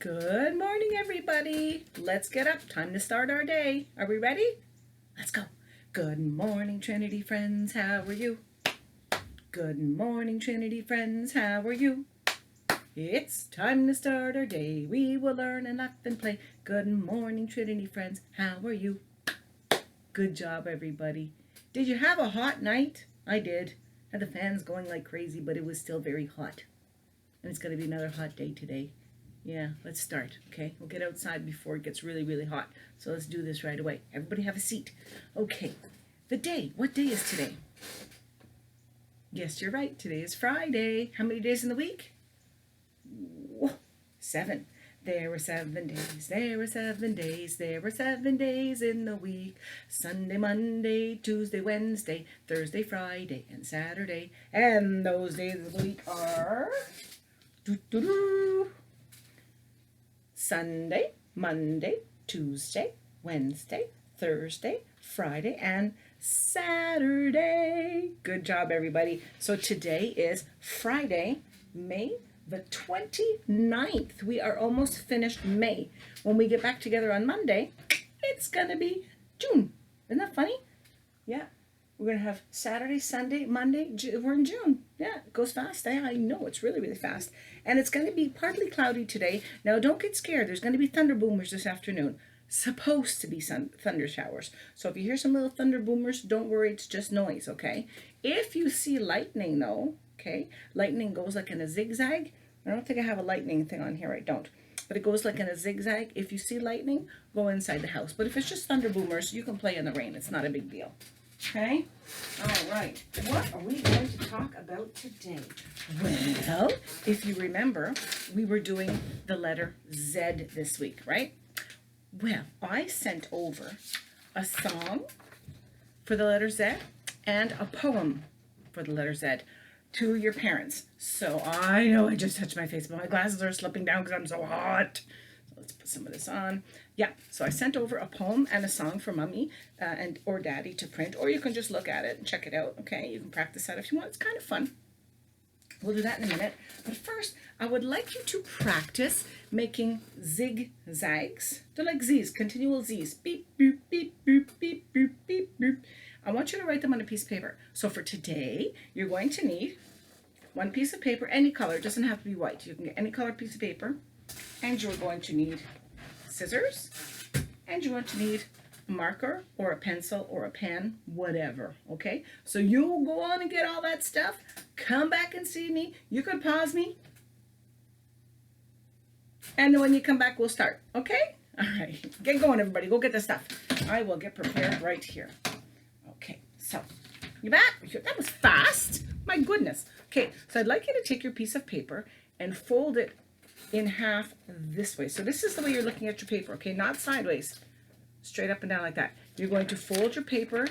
Good morning, everybody. Let's get up. Time to start our day. Are we ready? Let's go. Good morning, Trinity friends. How are you? Good morning, Trinity friends. How are you? It's time to start our day. We will learn and laugh and play. Good morning, Trinity friends. How are you? Good job, everybody. Did you have a hot night? I did. Had the fans going like crazy, but it was still very hot. And it's going to be another hot day today. Yeah, let's start, okay? We'll get outside before it gets really, really hot. So let's do this right away. Everybody have a seat. Okay, the day. What day is today? Yes, you're right. Today is Friday. How many days in the week? 7. There were 7 days. There were 7 days. There were 7 days in the week. Sunday, Monday, Tuesday, Wednesday, Thursday, Friday, and Saturday. And those days of the week are... Sunday, Monday, Tuesday, Wednesday, Thursday, Friday, and Saturday. Good job, everybody. So today is Friday, May the 29th. We are almost finished May. When we get back together on Monday, it's going to be June. Isn't that funny? Yeah. We're going to have Saturday, Sunday, Monday. We're in June. Yeah, it goes fast. I know, it's really, really fast. And it's going to be partly cloudy today. Now, don't get scared. There's going to be thunder boomers this afternoon. Supposed to be thunder showers. So if you hear some little thunder boomers, don't worry. It's just noise, okay? If you see lightning, though, okay, lightning goes like in a zigzag. I don't think I have a lightning thing on here. I don't. But it goes like in a zigzag. If you see lightning, go inside the house. But if it's just thunder boomers, you can play in the rain. It's not a big deal. Okay? All right. What are we going to talk about today? Well, if you remember, we were doing the letter Z this week, right? Well, I sent over a song for the letter Z and a poem for the letter Z to your parents. So I know I just touched my face, but my glasses are slipping down because I'm so hot. So let's put some of this on. Yeah, so I sent over a poem and a song for Mommy or Daddy to print, or you can just look at it and check it out, okay? You can practice that if you want. It's kind of fun. We'll do that in a minute. But first, I would like you to practice making zigzags. They're like Z's, continual Z's. Beep, boop, beep, boop, beep, boop, beep, boop. I want you to write them on a piece of paper. So for today, you're going to need one piece of paper, any color. It doesn't have to be white. You can get any color piece of paper. And you're going to need scissors, and you're going to need a marker or a pencil or a pen, whatever, okay? So you'll go on and get all that stuff. Come back and see me. You can pause me. And then when you come back, we'll start, okay? All right, get going, everybody. Go get the stuff. I will get prepared right here. Okay, so you back? That was fast. My goodness. Okay, so I'd like you to take your piece of paper and fold it in half this way. So this is the way you're looking at your paper, okay? Not sideways. Straight up and down like that. You're going to fold your paper.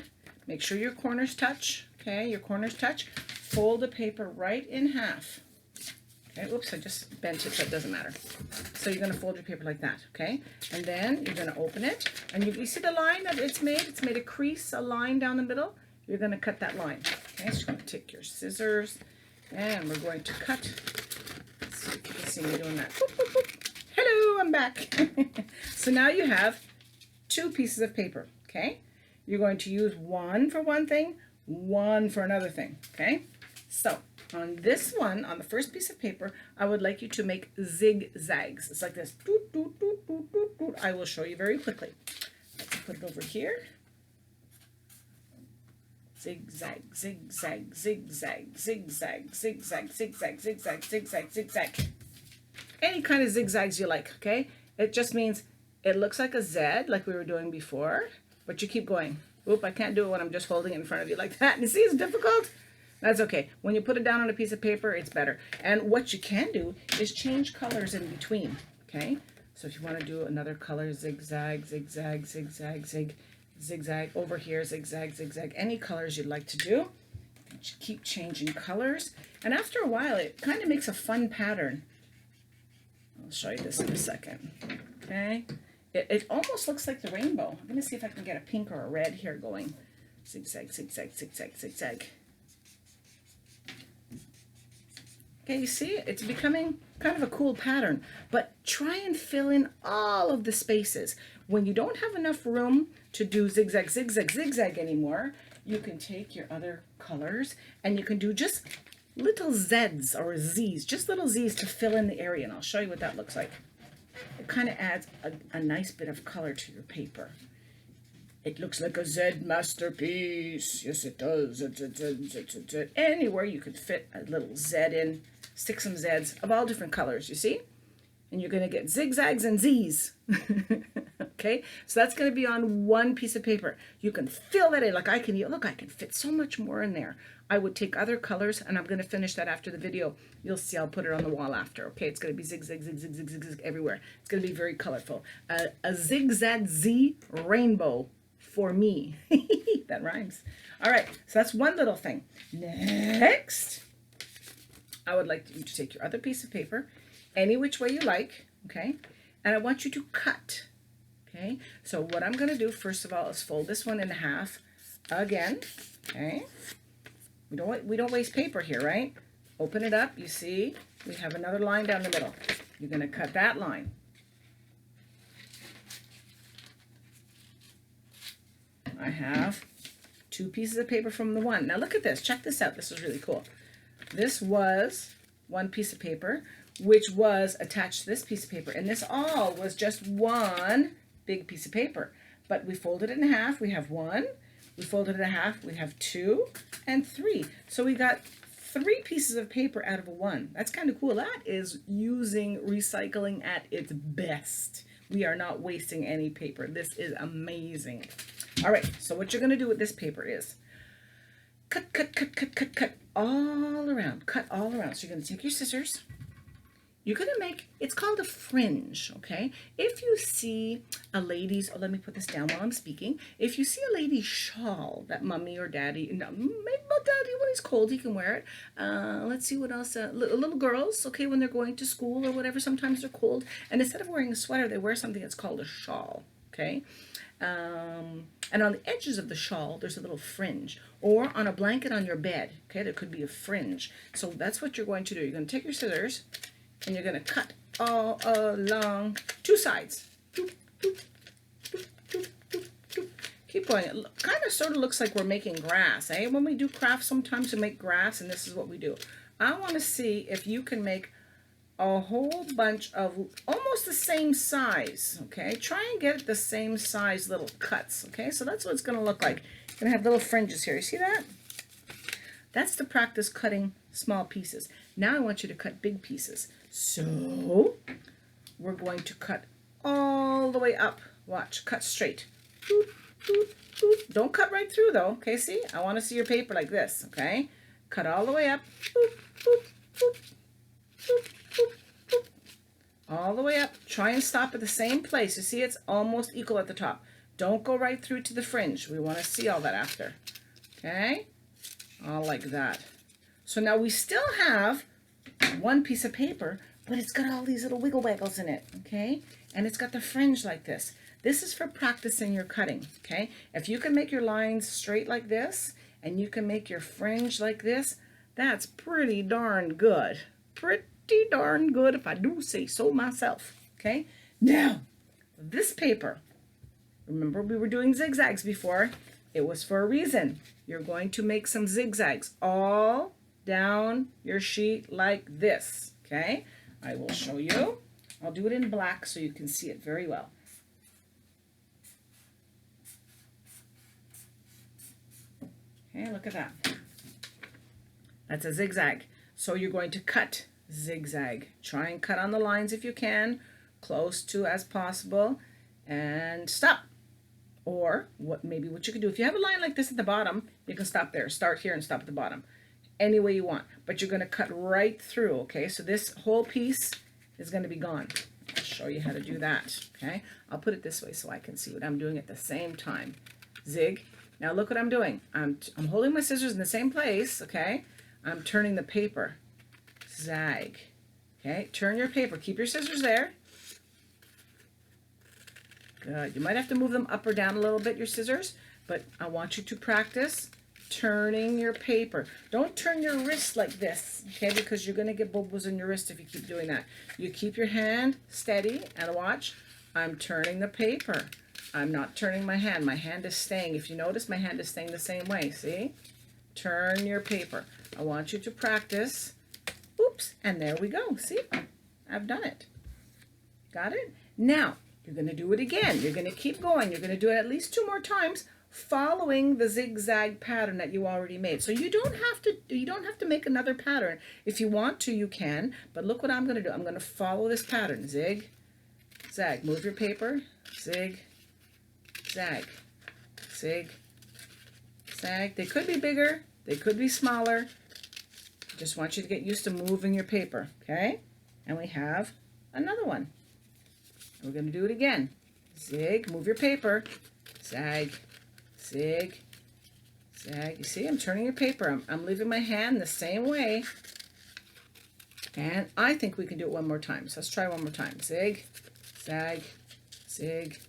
Make sure your corners touch, okay? Your corners touch. Fold the paper right in half. Okay, oops, I just bent it, so it doesn't matter. So you're going to fold your paper like that, okay? And then you're going to open it. And you see the line that it's made? It's made a crease, a line down the middle. You're going to cut that line. Okay, so you're going to take your scissors, and we're going to cut. So you can see me doing that. Boop, boop, boop. Hello, I'm back. So now you have 2 pieces of paper, okay? You're going to use one for one thing, one for another thing, okay? So on this one, on the first piece of paper, I would like you to make zigzags. It's like this. Doot, doot, doot, doot, doot, doot. I will show you very quickly. Let's put it over here. Zigzag, zigzag, zigzag, zigzag, zigzag, zigzag, zigzag, zigzag, zigzag. Any kind of zigzags you like, okay? It just means it looks like a Z, like we were doing before, but you keep going. Oop, I can't do it when I'm just holding it in front of you like that. And you see, it's difficult. That's okay. When you put it down on a piece of paper, it's better. And what you can do is change colors in between, okay? So if you want to do another color, zigzag, zigzag, zigzag, zig, zigzag, over here, zigzag, zigzag, any colors you'd like to do. Keep changing colors. And after a while, it kind of makes a fun pattern. I'll show you this in a second, okay? It almost looks like the rainbow. I'm going to see if I can get a pink or a red here going. Zigzag, zigzag, zigzag, zigzag. Okay, you see, it's becoming kind of a cool pattern, but try and fill in all of the spaces. When you don't have enough room to do zigzag, zigzag, zigzag anymore, you can take your other colors and you can do just little Z's or Z's, just little Z's to fill in the area. And I'll show you what that looks like. It kind of adds a nice bit of color to your paper. It looks like a Z masterpiece. Yes, it does. Z, Z, Z, Z, Z, Z. Anywhere you could fit a little Z in, stick some Z's of all different colors, you see? And you're going to get zigzags and Z's. Okay, so that's going to be on one piece of paper. You can fill that in. Like I can fit so much more in there. I would take other colors, and I'm going to finish that after the video. You'll see I'll put it on the wall after. Okay, it's going to be zigzag, zigzag, zigzag, zigzag everywhere. It's going to be very colorful. A zigzag Z rainbow for me. That rhymes. All right, so that's one little thing. Next, I would like you to take your other piece of paper, any which way you like, okay? And I want you to cut, okay? So what I'm going to do, first of all, is fold this one in half again, okay? We don't waste paper here, right? Open it up, you see? We have another line down the middle. You're going to cut that line. I have two pieces of paper from the one. Now look at this. Check this out. This is really cool. This was one piece of paper, which was attached to this piece of paper. And this all was just one big piece of paper. But we folded it in half. We have one. We folded it in half. We have two and three. So we got three pieces of paper out of a one. That's kind of cool. That is using recycling at its best. We are not wasting any paper. This is amazing. All right, so what you're going to do with this paper is cut, cut, cut, cut, cut, cut all around. Cut all around. So you're going to take your scissors. You're going to make, it's called a fringe, okay? If you see a lady's, let me put this down while I'm speaking. If you see a lady's shawl that mommy or daddy, no, maybe daddy when he's cold, he can wear it. Let's see what else. Little girls, okay, when they're going to school or whatever, sometimes they're cold. And instead of wearing a sweater, they wear something that's called a shawl, okay? And on the edges of the shawl, there's a little fringe. Or on a blanket on your bed, okay, there could be a fringe. So that's what you're going to do. You're going to take your scissors, and you're going to cut all along two sides. Doop, doop, doop, doop, doop, doop. Keep going. It kind of sort of looks like we're making grass, eh? When we do crafts, sometimes we make grass, and this is what we do. I want to see if you can make a whole bunch of almost the same size, okay? Try and get the same size little cuts, okay? So that's what it's going to look like. You're going to have little fringes here. You see that? That's to practice cutting small pieces. Now I want you to cut big pieces. So we're going to cut all the way up. Watch, cut straight. Boop, boop, boop. Don't cut right through though, okay? See, I want to see your paper like this, okay? Cut all the way up. Boop, boop, boop, boop, boop, boop. All the way up. Try and stop at the same place. You see, it's almost equal at the top. Don't go right through to the fringe. We want to see all that after, okay? All like that. So now we still have one piece of paper, but it's got all these little wiggle waggles in it, okay? And it's got the fringe like this. This is for practicing your cutting, okay? If you can make your lines straight like this, and you can make your fringe like this, that's pretty darn good. Pretty darn good, if I do say so myself, okay? Now, this paper, remember we were doing zigzags before. It was for a reason. You're going to make some zigzags all down your sheet like this, okay? I will show you. I'll do it in black so you can see it very well. Okay, look at that. That's a zigzag. So you're going to cut zigzag. Try and cut on the lines if you can, close to as possible, and stop. Or what you could do, if you have a line like this at the bottom, you can stop there. Start here and stop at the bottom. Any way you want. But you're going to cut right through, okay? So this whole piece is going to be gone. I'll show you how to do that, okay? I'll put it this way so I can see what I'm doing at the same time. Zig. Now look what I'm doing. I'm holding my scissors in the same place, okay? I'm turning the paper. Zag. Okay? Turn your paper. Keep your scissors there. Good. You might have to move them up or down a little bit, your scissors, but I want you to practice turning your paper. Don't turn your wrist like this, okay, because you're going to get bubbles in your wrist if you keep doing that. You keep your hand steady and watch. I'm turning the paper. I'm not turning my hand. My hand is staying. If you notice, my hand is staying the same way. See? Turn your paper. I want you to practice. Oops, and there we go. See? I've done it. Got it? Now, you're going to do it again. You're going to keep going. You're going to do it at least 2 more times, following the zigzag pattern that you already made. So you don't have to make another pattern. If you want to, you can, but look what I'm going to do. I'm going to follow this pattern. Zig, zag. Move your paper. Zig, zag. Zig, zag. They could be bigger. They could be smaller. Just want you to get used to moving your paper, okay? And we have another one. We're going to do it again. Zig, move your paper. Zag, zig, zag. You see, I'm turning your paper. I'm leaving my hand the same way. And I think we can do it one more time. So let's try one more time. Zig, zag, zig,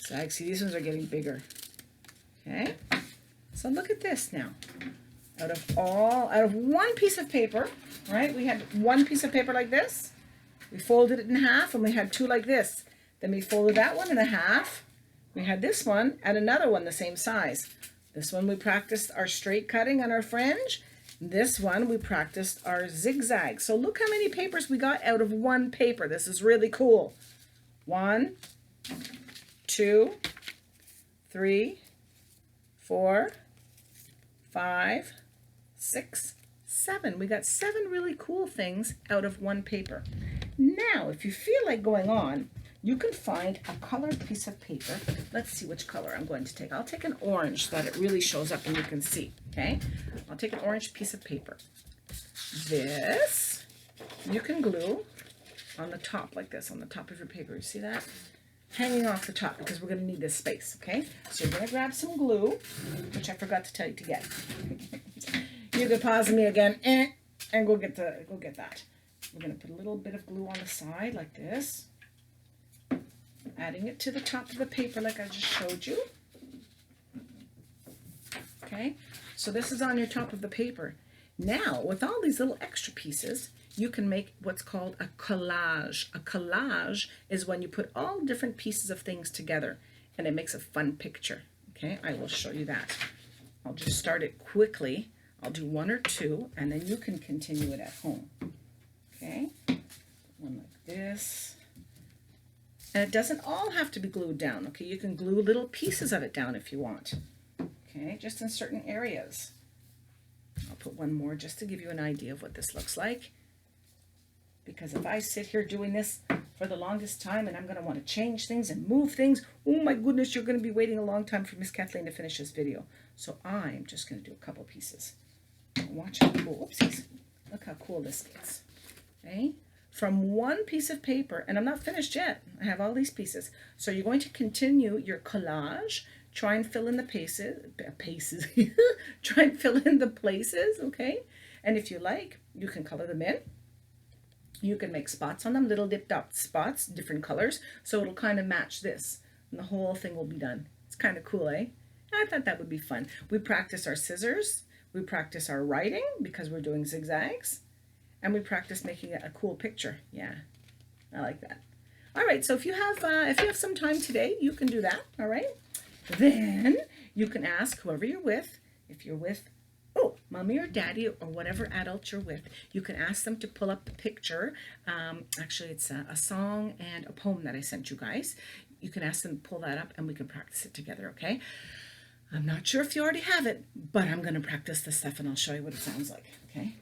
zag. See, these ones are getting bigger. Okay? So look at this now. Out of one piece of paper, right? We had one piece of paper like this. We folded it in half, and we had 2 like this. Then we folded that one in half. We had this one and another one the same size. This one we practiced our straight cutting on our fringe. This one we practiced our zigzag. So look how many papers we got out of one paper. This is really cool. 1, 2, 3, 4, 5, 6, 7. We got 7 really cool things out of one paper. Now, if you feel like going on, you can find a colored piece of paper. Let's see which color I'm going to take. I'll take an orange so that it really shows up and you can see, okay? I'll take an orange piece of paper. This, you can glue on the top like this, on the top of your paper. You see that? Hanging off the top, because we're going to need this space, okay? So you're going to grab some glue, which I forgot to tell you to get. You can pause me again and go get that. We're going to put a little bit of glue on the side like this. Adding it to the top of the paper like I just showed you. Okay, so this is on your top of the paper. Now, with all these little extra pieces, you can make what's called a collage. A collage is when you put all different pieces of things together and it makes a fun picture. Okay, I will show you that. I'll just start it quickly. I'll do 1 or 2 and then you can continue it at home. Okay, one like this. And it doesn't all have to be glued down, okay? You can glue little pieces of it down if you want, okay? Just in certain areas. I'll put one more just to give you an idea of what this looks like. Because if I sit here doing this for the longest time and I'm going to want to change things and move things, oh my goodness, you're going to be waiting a long time for Miss Kathleen to finish this video. So I'm just going to do a couple pieces. Watch how cool, whoopsies. Look how cool this gets, okay? From one piece of paper, and I'm not finished yet. I have all these pieces. So you're going to continue your collage. Try and fill in the paces. Try and fill in the places, okay? And if you like, you can color them in. You can make spots on them, little dip dot spots, different colors. So it'll kind of match this. And the whole thing will be done. It's kind of cool, eh? I thought that would be fun. We practice our scissors. We practice our writing because we're doing zigzags. And we practice making it a cool picture. Yeah, I like that. All right, so if you have some time today, you can do that, all right? Then you can ask whoever you're with, if you're with, mommy or daddy or whatever adult you're with, you can ask them to pull up the picture. Actually, it's a song and a poem that I sent you guys. You can ask them to pull that up and we can practice it together, okay? I'm not sure if you already have it, but I'm going to practice this stuff and I'll show you what it sounds like, okay?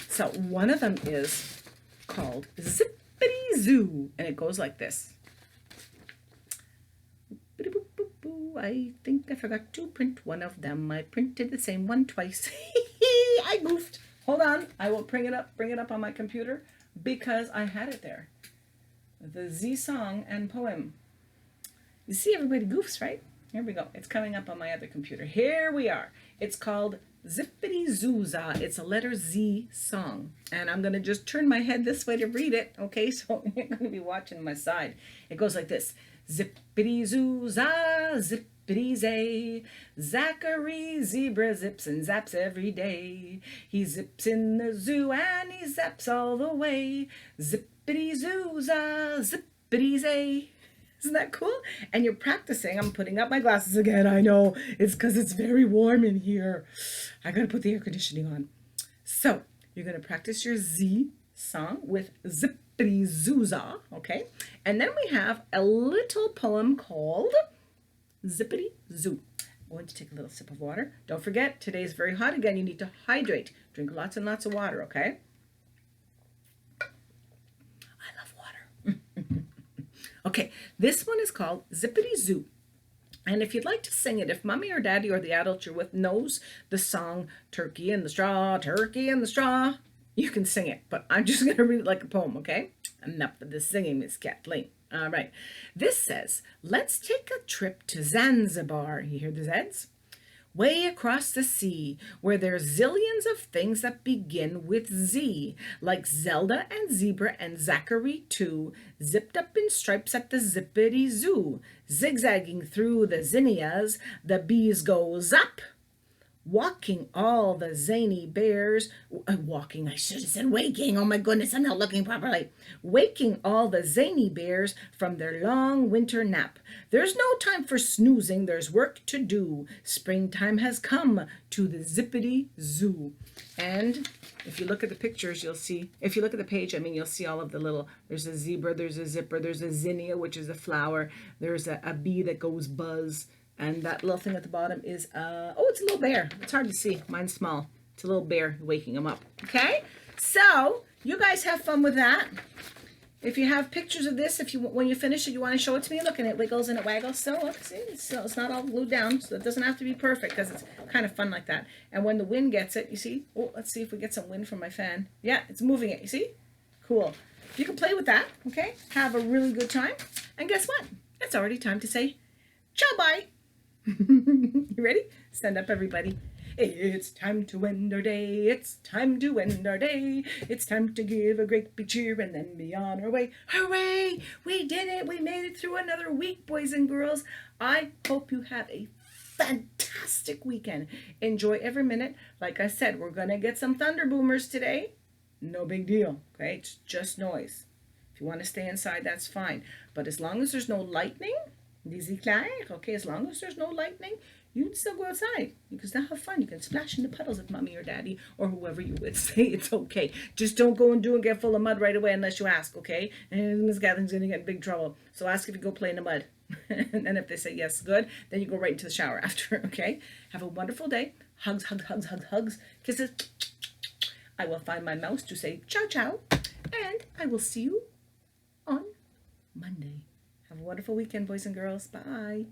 So one of them is called Zippity Zu, and it goes like this. I think I forgot to print one of them. I printed the same one twice. I goofed. Hold on. I will bring it up on my computer because I had it there. The Z song and poem. You see, everybody goofs, right? Here we go. It's coming up on my other computer. Here we are. It's called Zippity Zu. It's a letter Z song. And I'm going to just turn my head this way to read it. Okay, so you're going to be watching my side. It goes like this. Zippity Zu, zippity Zippity Zay. Zachary Zebra zips and zaps every day. He zips in the zoo and he zaps all the way. Zippity Zooza, Zippity Zay. Isn't that cool? And you're practicing. I'm putting up my glasses again. I know. It's because it's very warm in here. I got to put the air conditioning on. So you're going to practice your Z song with Zippity Zooza, okay? And then we have a little poem called Zippity Zu. I'm going to take a little sip of water. Don't forget, today is very hot again. You need to hydrate. Drink lots and lots of water, okay? I love water. Okay, this one is called Zippity Zu. And if you'd like to sing it, if mommy or daddy or the adult you're with knows the song Turkey in the Straw, Turkey in the Straw, you can sing it. But I'm just going to read it like a poem, okay? Enough of the singing, Miss Kathleen. All right. This says, let's take a trip to Zanzibar. You hear the Zeds? Way across the sea, where there's zillions of things that begin with Z, like Zelda and Zebra and Zachary too, zipped up in stripes at the Zippity Zoo, zigzagging through the zinnias, the bees go zap, walking all the zany bears, walking, I should have said waking, oh my goodness, I'm not looking properly, waking all the zany bears from their long winter nap. There's no time for snoozing, there's work to do. Springtime has come to the Zippity Zoo. And if you look at the pictures, you'll see, if you look at the page, I mean, you'll see all of the little, there's a zebra, there's a zipper, there's a zinnia, which is a flower, there's a bee that goes buzz. And that little thing at the bottom is, oh, it's a little bear. It's hard to see. Mine's small. It's a little bear waking him up. Okay? So, you guys have fun with that. If you have pictures of this, if you when you finish it, you want to show it to me, look, and it wiggles and it waggles. So, look, see, it's not all glued down, so it doesn't have to be perfect because it's kind of fun like that. And when the wind gets it, you see? Oh, let's see if we get some wind from my fan. Yeah, it's moving it. You see? Cool. You can play with that, okay? Have a really good time. And guess what? It's already time to say, ciao, bye. You ready? Stand up, everybody. It's time to end our day. It's time to end our day. It's time to give a great big cheer and then be on our way. Hooray! We did it. We made it through another week, boys and girls. I hope you have a fantastic weekend. Enjoy every minute. Like I said, we're going to get some thunder boomers today. No big deal, okay? It's just noise. If you want to stay inside, that's fine. But as long as there's no lightning, okay, as long as there's no lightning, you can still go outside. You can still have fun. You can splash in the puddles if mommy or daddy or whoever you would say it's okay. Just don't go and get full of mud right away unless you ask, okay? And Miss Catherine's going to get in big trouble. So ask if you go play in the mud. And then if they say yes, good, then you go right into the shower after, okay? Have a wonderful day. Hugs, hugs, hugs, hugs, hugs. Kisses. I will find my mouse to say ciao, ciao. And I will see you on Monday. Have a wonderful weekend, boys and girls. Bye.